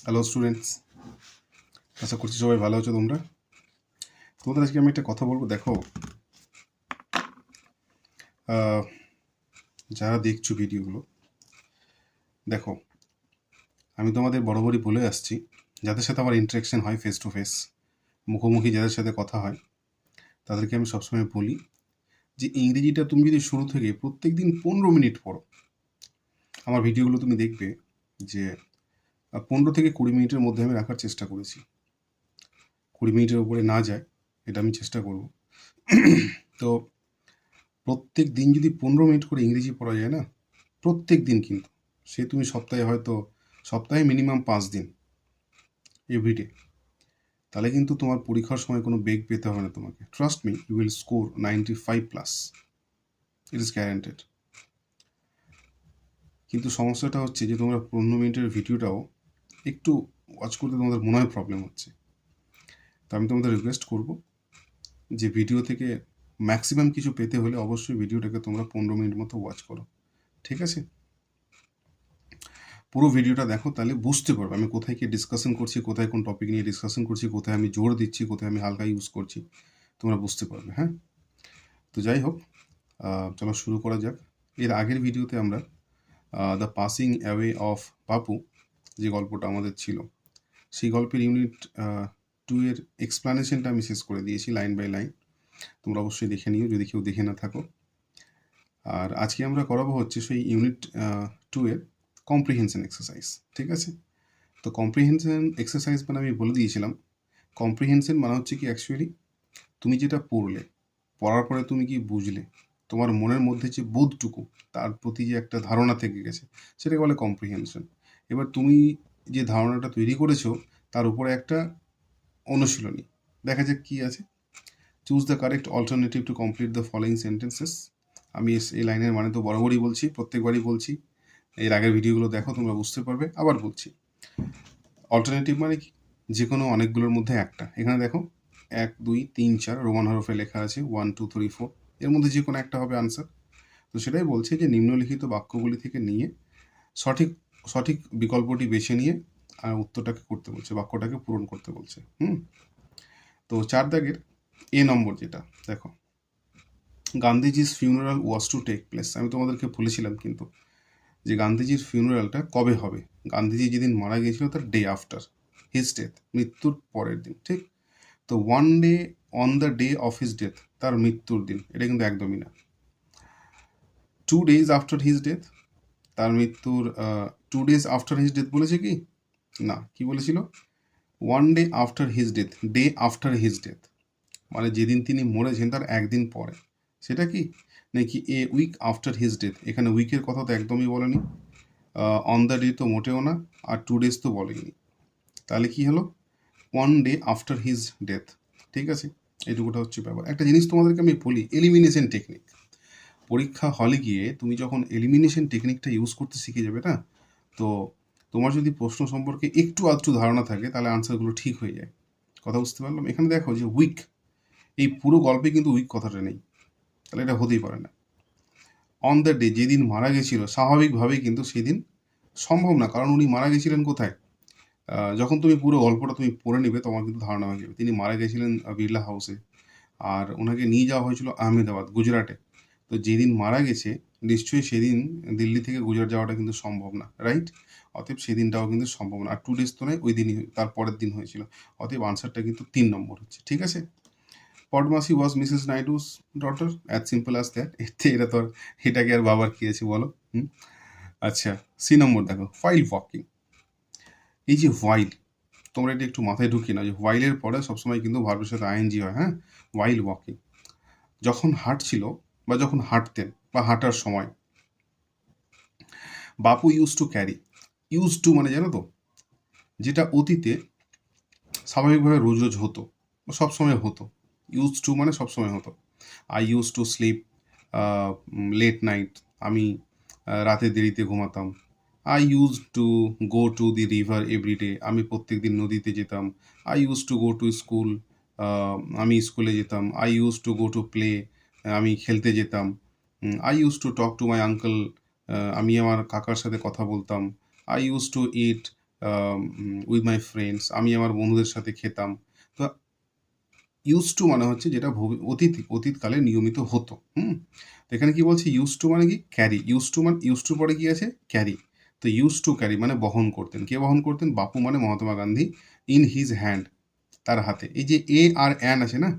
Hello students, আশা করছি সবাই ভালো আছো। তোমাদের আজকে আমি একটা কথা বলবো। দেখো, যারা দেখছো ভিডিওগুলো, দেখো, আমি তোমাদের বরাবরই বলে আসছি, যাদের সাথে আমার ইন্টারাকশন হয় ফেস টু ফেস, মুখোমুখি যাদের সাথে কথা হয়, তাদেরকে আমি সবসময় বলি যে ইংরেজিটা তুমি যদি শুরু থেকে প্রত্যেক দিন 15 মিনিট পড়ো, আমার ভিডিওগুলো তুমি দেখবে যে 15 থেকে 20 মিনিটের মধ্যে আমি রাখার চেষ্টা করেছি। 20 মিনিটের উপরে না যায়, এটা আমি চেষ্টা করব। তো প্রত্যেক দিন যদি 15 মিনিট করে ইংরেজি পড়া যায় না, প্রত্যেক দিন, কিন্তু সে তুমি সপ্তাহে মিনিমাম 5 দিন, এভরিডে, তাহলে কিন্তু তোমার পরীক্ষার সময় কোনো বেগ পেতে হবে না তোমাকে। Trust me, you will score 95+, it is guaranteed. কিন্তু সমস্যাটা হচ্ছে যে তোমরা 15 মিনিটের ভিডিওটাও একটু ওয়াচ করতে তোমাদের মনে হয় প্রবলেম হচ্ছে। তো আমি তোমাদের রিকোয়েস্ট করব যে ভিডিও থেকে ম্যাক্সিমাম কিছু পেতে হলে অবশ্যই ভিডিওটাকে তোমরা 15 মিনিট মতো ওয়াচ করো, ঠিক আছে? পুরো ভিডিওটা দেখো, তাহলে বুঝতে পারবে আমি কোথায় কি ডিসকাশন করছি, কোথায় কোন টপিক নিয়ে ডিসকাশন করছি, কোথায় আমি জোর দিচ্ছি, কোথায় আমি হালকা ইউজ করছি, তোমরা বুঝতে পারবে। হ্যাঁ, তো যাই হোক, চলো শুরু করা যাক। এর আগের ভিডিওতে আমরা দ্য পাসিং অ্যাওয়ে অফ বাপু, যে গল্পটা আমাদের ছিল, সেই গল্পের ইউনিট 2 এর এক্সপ্লানেশনটা আমি শেষ করে দিয়েছি লাইন বাই লাইন। তোমরা অবশ্যই দেখে নিও যদি কেউ দেখে না থাকো। আর আজকে আমরা করাবো হচ্ছে সেই ইউনিট 2 এর কম্প্রিহেনশন এক্সারসাইজ, ঠিক আছে? তো কম্প্রিহেনশন এক্সারসাইজ মানে আমি বলে দিয়েছিলাম, কম্প্রিহেনশন মানে হচ্ছে কি অ্যাকচুয়ালি তুমি যেটা পড়ার পরে তুমি কি বুঝলে, তোমার মনের মধ্যে যে বোধটুকু, তার প্রতি যে একটা ধারণা থেকে গেছে, সেটাকে বলে কম্প্রিহেনশন। এবার তুমি যে ধারণাটা তৈরি করেছো তার উপরে একটা অনুশীলনী, দেখা যাক কি আছে। Choose the correct alternative to complete the following sentences. আমি এই লাইনের মানে তো বরাবরই বলছি, প্রত্যেকবারই বলছি, এর আগের ভিডিওগুলো দেখো তোমরা বুঝতে পারবে। আবার বলছি, অল্টারনেটিভ মানে কি, যে কোনো অনেকগুলোর মধ্যে একটা। এখানে দেখো 1 2 3 4 রোমান হরফে লেখা আছে 1 2 3 4, এর মধ্যে যে কোনো একটা হবে আনসার। তো সেটাই বলছে যে নিম্নলিখিত বাক্যগুলি থেকে নিয়ে সঠিক সঠিক বিকল্পটি বেছে নিয়ে আর উত্তরটাকে করতে বলছে, বাক্যটাকে পূরণ করতে বলছে। তো 4 দাগের এ নম্বর যেটা দেখো, গান্ধীজির funeral was to take place. আমি তোমাদেরকে বলেছিলাম কিন্তু যে গান্ধীজির ফিউনারালটা কবে হবে। গান্ধীজি যেদিন মারা গিয়েছিল তার ডে আফটার হিজ ডেথ, মৃত্যুর পরের দিন, ঠিক? তো one day on the day of his death, তার মৃত্যুর দিন, এটা কিন্তু একদমই না। 2 days আফটার হিজ ডেথ, তার মৃত্যুর 2 days আফটার হিজ ডেথ বলেছে কি না, কি বলেছিল? 1 day after his death, day after his death, মানে যেদিন তিনি মরেছেন তার একদিন পরে, সেটা কি নাকি a week after his death. এখানে উইকের কথা তো একদমই বলেনি, অন দ্য ডে তো মোটেও না, আর 2 days তো বলেনি। তাহলে কি হলো? 1 day আফটার হিজ ডেথ, ঠিক আছে? এইটুকুটা হচ্ছে ব্যাপার। একটা জিনিস তোমাদেরকে আমি বলি, এলিমিনেশন টেকনিক। পরীক্ষা হলে গিয়ে তুমি যখন এলিমিনেশন টেকনিকটা ইউজ করতে শিখে যাবে না, তো তোমার যদি প্রশ্ন সম্পর্কে একটু আধটু ধারণা থাকে তাহলে আনসারগুলো ঠিক হয়ে যায়। কথা বুঝতে পারলাম? এখানে দেখো যে উইক, এই পুরো গল্পে কিন্তু উইক কথাটা নেই, তাহলে এটা হতেই পারে না। অন দ্য ডে, যেদিন মারা গেছিল, স্বাভাবিকভাবেই কিন্তু সেদিন সম্ভব না, কারণ উনি মারা গেছিলেন কোথায়? যখন তুমি পুরো গল্পটা তুমি পড়ে নিবে তোমার কিন্তু ধারণা হয়ে যাবে তিনি মারা গেছিলেন বিড়লা হাউসে, আর ওনাকে নিয়ে যাওয়া হয়েছিল আহমেদাবাদ, গুজরাটে। তো যেদিন মারা গেছে নিশ্চয়ই সেদিন দিল্লি থেকে গুজরাট যাওয়াটা কিন্তু সম্ভব না, রাইট? অতএব সেদিনটাও কিন্তু সম্ভব না। আর 2 days তো নয়, ওই দিনই, তার পরের দিন হয়েছিল। অতএব আনসারটা কিন্তু 3 নম্বর হচ্ছে, ঠিক আছে? Padmaja was Mrs Naidu's daughter, as simple as that. এটা তো এটাকে আর বাবার কি আছে বলো? আচ্ছা, সি নম্বর দেখো, ফাইল ওয়াকিং। এই যে ওয়াইল, তোমরা এটা একটু মাথায় ঢুকিয়ে নাও যে ওয়াইলের পরে সবসময় কিন্তু ভার্বের সাথে আইএনজি হয়। হ্যাঁ, ওয়াইল ওয়াকিং, যখন হাঁটছিল বা যখন হাঁটতেন বা হাঁটার সময়। বাপু use to carry, use to মানে জানো তো, যেটা অতীতে স্বাভাবিকভাবে রোজ রোজ হতো, সবসময় হতো। ইউজ টু মানে সবসময় হতো। I use to sleep late night, আমি রাতে দেরিতে ঘুমাতাম। I use to go to the river everyday, আমি প্রত্যেক দিন নদীতে যেতাম। I use to go to school, আমি স্কুলে যেতাম। I use to go to play, আমি খেলতে যেতাম। I use to talk to my uncle, আমি আমার কাকার সাথে কথা বলতাম। I use to eat with my friends, আমি আমার বন্ধুদের সাথে খেতাম। তো ইউজ টু মানে হচ্ছে যেটা অতীতকালে নিয়মিত হতো। তো এখানে কি বলছে, ইউজ টু মানে কি, ক্যারি। ইউজ টু পরে কি আছে, ক্যারি। তো ইউজ টু ক্যারি মানে বহন করতেন। কে বহন করতেন? বাপু মানে Mahatma Gandhi. In his hand, তার হাতে। এই যে এ আর অ্যান আছে না,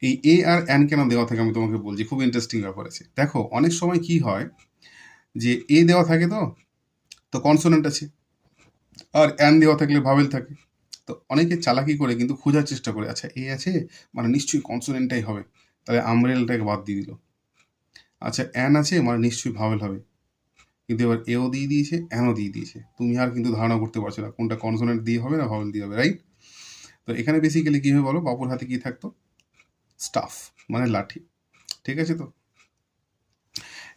এই এ আর অ্যান কেন দেওয়া থাকে আমি তোমাকে বলছি, খুব ইন্টারেস্টিং ব্যাপার আছে। দেখো অনেক সময় কি হয় যে এ দেওয়া থাকে, তো কনসোনেন্ট আছে, আর অ্যান দেওয়া থাকলে ভাওয়েল থাকে। তো অনেকে চালাকি করে কিন্তু খোঁজার চেষ্টা করে, আচ্ছা এ আছে মানে নিশ্চয়ই কনসোনেন্টটাই হবে, তাহলে আমব্রেলাটাকে বাদ দিয়ে দিল। আচ্ছা অ্যান আছে মানে নিশ্চয়ই ভাওয়েল হবে, কিন্তু এবার এও দিয়ে দিয়েছে, অ্যানও দিয়ে দিয়েছে। তুমি আর কিন্তু ধারণা করতে পারছো না কোনটা কনসোনেন্ট দিয়ে হবে না ভাওয়েল দিয়ে হবে, রাইট? তো এখানে বেসিক্যালি কী হবে বলো, বাবুর হাতে কি থাকতো? স্টাফ মানে লাঠি। ঠিক আছে? তো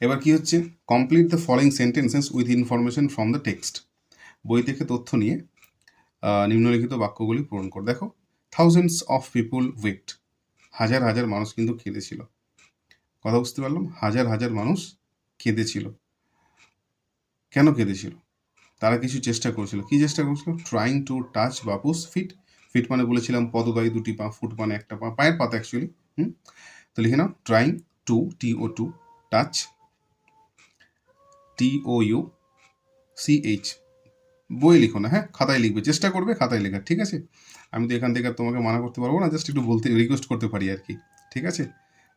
এবার কি হচ্ছে, complete the following sentences with information from the text. বই থেকে তথ্য নিয়ে নিম্নলিখিত বাক্যগুলি পূরণ কর। দেখো, থাউজেন্ডস অফ পিপুল ওয়েপ্ট, হাজার হাজার মানুষ কিন্তু কেঁদেছিল। কথা বুঝতে পারলাম? হাজার হাজার মানুষ কেঁদেছিল। কেন কেঁদেছিল? তারা কিছু চেষ্টা করেছিল। কি চেষ্টা করেছিল? Trying to touch Bapu's feet. Feet মানে বলেছিলাম পদবায়ু, দুটি পা, ফুট মানে একটা পা, পায়ের পাতা অ্যাকচুয়ালি। তো লিখে নাও, trying to, TO2, touch TOUCH। বই লিখো না, হ্যাঁ খাতায় লিখবে, চেষ্টা করবে খাতায় লেখার, ঠিক আছে? আমি তো এখান থেকে আর তোমাকে মানা করতে পারবো না, জাস্ট একটু বলতে রিকোয়েস্ট করতে পারি আর কি, ঠিক আছে?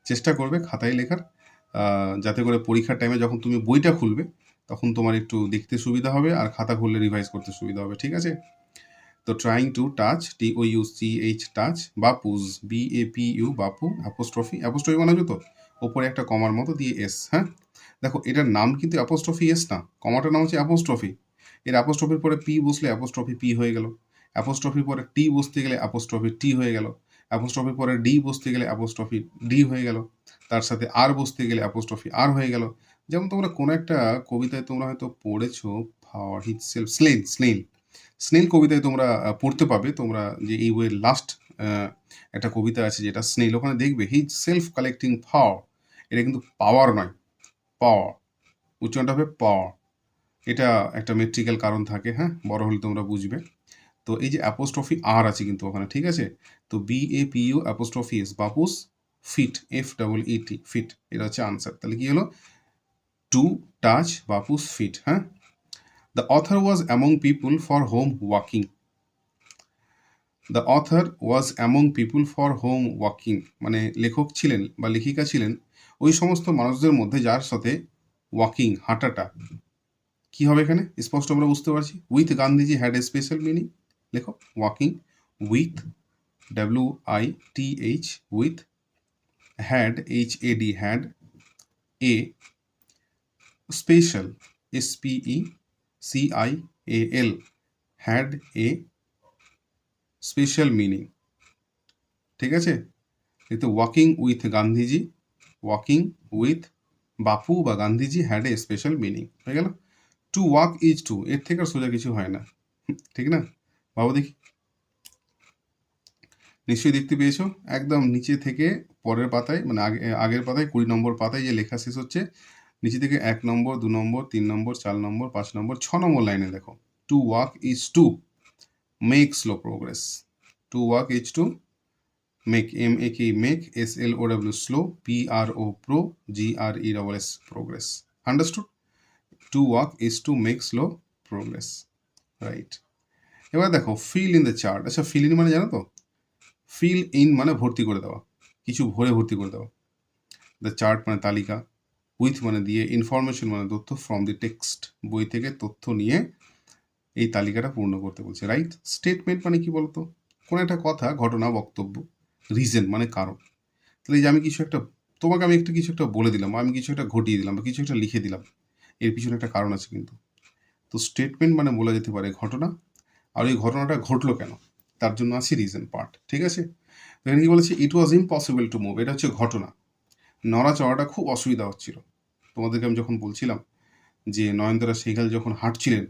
চেষ্টা করবে খাতায় লেখার, যাতে করে পরীক্ষার টাইমে যখন তুমি বইটা খুলবে তখন তোমার একটু দেখতে সুবিধা হবে, আর খাতা খুললে রিভাইজ করতে সুবিধা হবে, ঠিক আছে? তো trying to touch, TOUCH, touch Bapu's, BAPU, Bapu, apostrophe মানে হচ্ছে তো ওপরে একটা কমার মতো দিয়ে এস, হ্যাঁ? দেখো এটার নাম কিন্তু অ্যাপোস্ট্রফি এস না, কমাটার নাম হচ্ছে অ্যাপোস্ট্রফি। এর অ্যাপোস্ট্রফির পরে পি বসলে অ্যাপোস্ট্রফি পি হয়ে গেল, অ্যাপোস্ট্রফির পরে টি বসতে গেলে অ্যাপোস্ট্রফি টি হয়ে গেল, অ্যাপোস্ট্রফির পরে ডি বসতে গেলে অ্যাপোস্ট্রফি ডি হয়ে গেল, তার সাথে আর বসতে গেলে অ্যাপোস্ট্রফি আর হয়ে গেল। যেমন তোমরা কোনো একটা কবিতায় তোমরা হয়তো পড়েছো, ফর হিটসেলফ স্লেন, স্নেল কবিতায় তোমরা পড়তে পাবে, তোমরা যে এই বইয়ের লাস্ট একটা কবিতা আছে যেটা স্নেল, ওখানে দেখবে হিজ সেলফ কালেক্টিং পাওয়ার। এটা কিন্তু পাওয়ার নয়, পাওয়ার, উচ্চারণটা হবে পাওয়ার। এটা একটা মেট্রিক্যাল কারণ থাকে, হ্যাঁ, বড় হলে তোমরা বুঝবে। তো এই যে অ্যাপোস্ট্রফি আর আছে কিন্তু ওখানে, ঠিক আছে? তো BAPU apostrophe S, Bapu's feet, FEET, feet, এটা হচ্ছে আনসার। তাহলে কি হলো? টু টাচ বাপুস ফিট, হ্যাঁ। The author was among people for home walking. The author was among people for home walking মানে লেখক ছিলেন বা লেখিকা ছিলেন ওই সমস্ত মানুষদের মধ্যে যার সাথে ওয়াকিং, হাঁটাটা কি হবে এখানে স্পষ্ট আমরা বুঝতে পারছি। With Gandhiji had a special meaning. লেখো walking with, WITH, with, had, HAD, had, a special, SPECIAL, had a special meaning, ঠিক আছে? কিন্তু walking with Gandhiji, walking with Bapu বা Gandhiji had a special meaning, হয়ে গেল। টু ওয়াক ইজ টু, এর থেকে আর সোজা কিছু হয় না, ঠিক না? ভাবো দেখি, নিশ্চয়ই দেখতে পেয়েছো একদম নিচে থেকে পরের পাতায়, মানে আগের পাতায় 20 নম্বর পাতায় যে লেখা শেষ হচ্ছে, নিচে থেকে 1 নম্বর, 2 নম্বর, 3 নম্বর, 4 নম্বর, 5 নম্বর, 6 নম্বর লাইনে দেখো, to walk is to make slow progress. To walk is to make, MAK, make, SLOW, slow, PRO, pro, GRESS, progress. Understood? To walk is to make slow progress, right. এবার দেখো ফিল ইন দ্য চার্ট। আচ্ছা fill in মানে জানো তো? Fill in মানে ভর্তি করে দেওয়া, কিছু ভরে ভর্তি করে দেওয়া। দ্য চার্ট মানে তালিকা, উইথ মানে দিয়ে, ইনফরমেশন মানে তথ্য, ফ্রম দি টেক্সট বই থেকে তথ্য নিয়ে এই তালিকাটা পূর্ণ করতে বলছে, রাইট। স্টেটমেন্ট মানে কি বলতো? কোনো একটা কথা, ঘটনা, বক্তব্য। রিজন মানে কারণ। তাহলে এই যে আমি কিছু একটা, তোমাকে আমি কিছু একটা বলে দিলাম, আমি কিছু একটা ঘটিয়ে দিলাম, বা কিছু একটা লিখে দিলাম, এর পিছনে একটা কারণ আছে কিন্তু। তো স্টেটমেন্ট মানে বলা যেতে পারে ঘটনা, আর ওই ঘটনাটা ঘটলো কেন তার জন্য আছে রিজন পার্ট, ঠিক আছে? এখানে কি বলেছে? ইট ওয়াজ ইম্পসিবল টু মুভ, এটা হচ্ছে ঘটনা। নড়াচড়াটা খুব অসুবিধা হচ্ছিল। তোমাদেরকে আমি যখন বলছিলাম যে নয়নতারা সেখাল যখন হাঁটছিলেন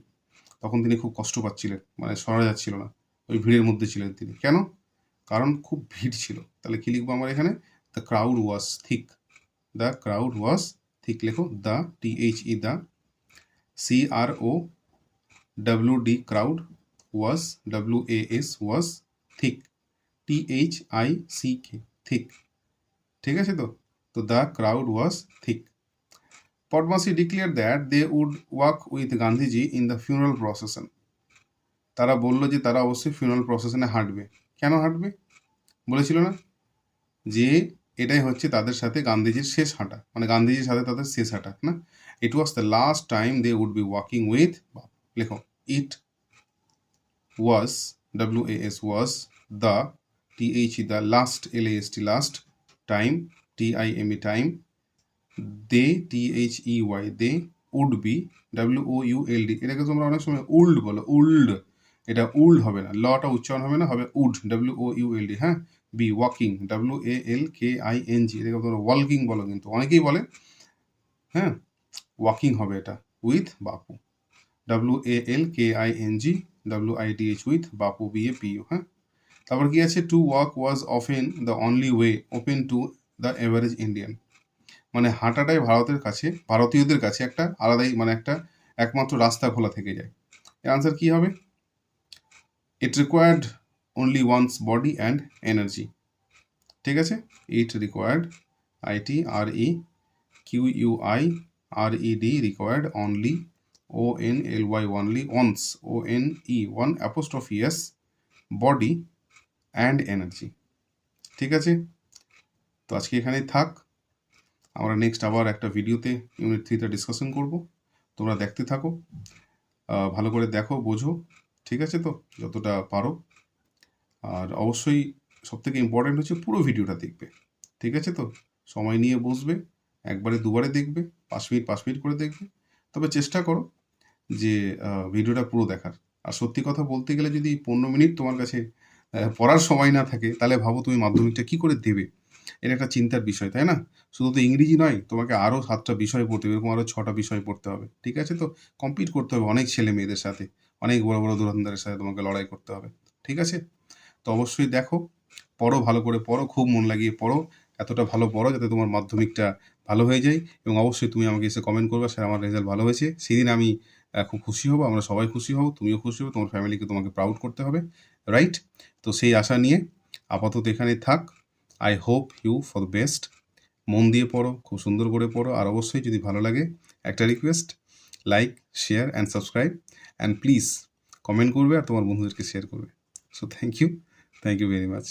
তখন তিনি খুব কষ্ট পাচ্ছিলেন, মানে সরা যাচ্ছিল না, ওই ভিড়ের মধ্যে ছিলেন তিনি। কেন? কারণ খুব ভিড় ছিল। তাহলে কি লিখবো আমার এখানে? The crowd was thick, the crowd was thick. লেখো the, THE, the, CROWD, WD crowd was WAS was thick THICK thick ঠিক আছে তো তো the crowd was thick Padmaja declare that they would walk with Gandhiji in the funeral procession তারা বললো যে তারা অবশ্যই ফিউনারাল প্রসেশনে হাঁটবে কেন হাঁটবে বলেছিল না যে এটাই হচ্ছে তাদের সাথে গান্ধীজির শেষ হাঁটা মানে গান্ধীজির সাথে তাদের শেষ হাঁটা না it was the last time they would be walking with লেখো it was WAS was the the last LAST last time TIME time they THEY they would be WOULD এটাকে তোমরা অনেক সময় উল্ড বলো উল্ড এটা উল্ড হবে না লটা উচ্চারণ হবে না হবে উড WOULD হ্যাঁ বি ওয়াকিং WALKING এটাকে তোমরা ওয়ালকিং বলো কিন্তু অনেকেই বলে হ্যাঁ ওয়াকিং হবে এটা with Bapu WALKING WITH with Bapu BAPU হ্যাঁ তারপর কি আছে to walk was often the only way open to the average Indian মানে হাঁটাটাই ভারতীয়দের কাছে একটা আলাদাই মানে একটা একমাত্র রাস্তা খোলা থেকে যায় এর আনসার কি হবে it required only one's body and energy ঠিক আছে it required ITREQUIRED required only ONLY only one's ONE one apostrophe S body and energy ঠিক আছে তো আজকে এখানেই থাক আমরা নেক্সট আবার একটা ভিডিওতে ইউনিট 3তে ডিসকাশন করব তোমরা দেখতে থাকো ভালো করে দেখো বোঝো ঠিক আছে তো যতটা পারো আর অবশ্যই সবথেকে ইম্পর্টেন্ট হচ্ছে পুরো ভিডিওটা দেখবে ঠিক আছে তো সময় নিয়ে বসবে একবারে দুবারে দেখবে 5 মিনিট করে দেখবে তবে চেষ্টা করো যে ভিডিওটা পুরো দেখার আর সত্যি কথা বলতে গেলে যদি 15 মিনিট তোমার কাছে পড়ার সময় না থাকে তাহলে ভাবো তুমি মাধ্যমিকটা কি করে দেবে এটা একটা চিন্তার বিষয় তাই না শুধু তো ইংরেজি নয় তোমাকে আরও 7টা বিষয় পড়তে হবে এরকম আরও 6টা বিষয় পড়তে হবে ঠিক আছে তো কম্পিট করতে হবে অনেক ছেলে মেয়েদের সাথে অনেক বড় বড় ধুরন্ধরের সাথে তোমাকে লড়াই করতে হবে ঠিক আছে তো অবশ্যই দেখো পড়ো ভালো করে পড়ো খুব মন লাগিয়ে পড়ো এতটা ভালো পড়ো যাতে তোমার মাধ্যমিকটা ভালো হয়ে যায় এবং অবশ্যই তুমি আমাকে এসে কমেন্ট করবে স্যার আমার রেজাল্ট ভালো হয়েছে সেদিন আমি খুব খুশি হব আমরা সবাই খুশি হব তুমিও খুশি হবে তোমার ফ্যামিলিকে তোমাকে প্রাউড করতে হবে রাইট তো সেই আশা নিয়ে আপাতত এখানে থাক I hope you for the best মন দিয়ে পড়ো খুব সুন্দর করে পড়ো আর অবশ্যই যদি ভালো লাগে একটা request like share and subscribe and please comment করবে আর তোমার বন্ধুদেরকে শেয়ার করবে so thank you very much